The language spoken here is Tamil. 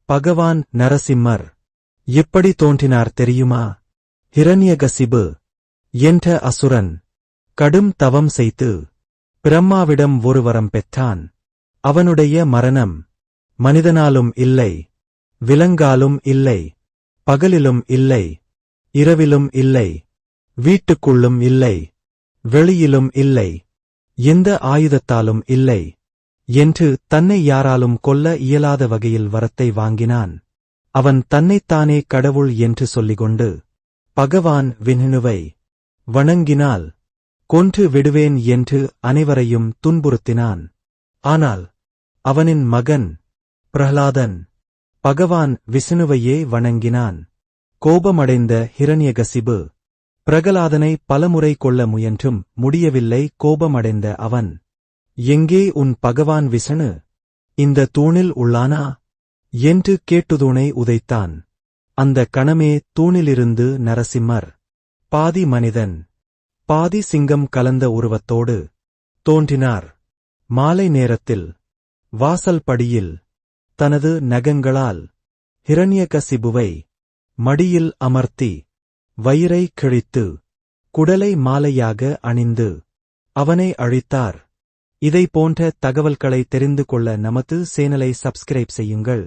பகவான் நரசிம்மர் எப்படி தோன்றினார் தெரியுமா? ஹிரண்யகசிபு என்ற அசுரன் கடும் தவம் செய்து பிரம்மாவிடம் ஒரு வரம் பெற்றான். அவனுடைய மரணம் மனிதனாலும் இல்லை, விலங்காலும் இல்லை, பகலிலும் இல்லை, இரவிலும் இல்லை, வீட்டுக்குள்ளும் இல்லை, வெளியிலும் இல்லை, எந்த ஆயுதத்தாலும் இல்லை என்று தன்னை யாராலும் கொல்ல இயலாத வகையில் வரத்தை வாங்கினான். அவன் தன்னைத்தானே கடவுள் என்று சொல்லிக்கொண்டு பகவான் விஷ்ணுவை வணங்கினால் கொன்று விடுவேன் என்று அனைவரையும் துன்புறுத்தினான். ஆனால் அவனின் மகன் பிரஹ்லாதன் பகவான் விஷ்ணுவையே வணங்கினான். கோபமடைந்த ஹிரண்யகசிபு பிரகலாதனை பலமுறை கொல்ல முயன்றும் முடியவில்லை. கோபமடைந்த அவன், எங்கே உன் பகவான் விஷ்ணு? இந்த தூணில் உள்ளானா என்று கேட்டுதூணை உதைத்தான். அந்த கணமே தூணிலிருந்து நரசிம்மர் பாதி மனிதன் பாதி சிங்கம் கலந்த உருவத்தோடு தோன்றினார். மாலை நேரத்தில் வாசல் படியில் தனது நகங்களால் ஹிரண்யகசிபுவை மடியில் அமர்த்தி வயிறை கிழித்து குடலை மாலையாக அணிந்து அவனை அழித்தார். இதை போன்ற தகவல்களை தெரிந்து கொள்ள நமது சேனலை சப்ஸ்கிரைப் செய்யுங்கள்.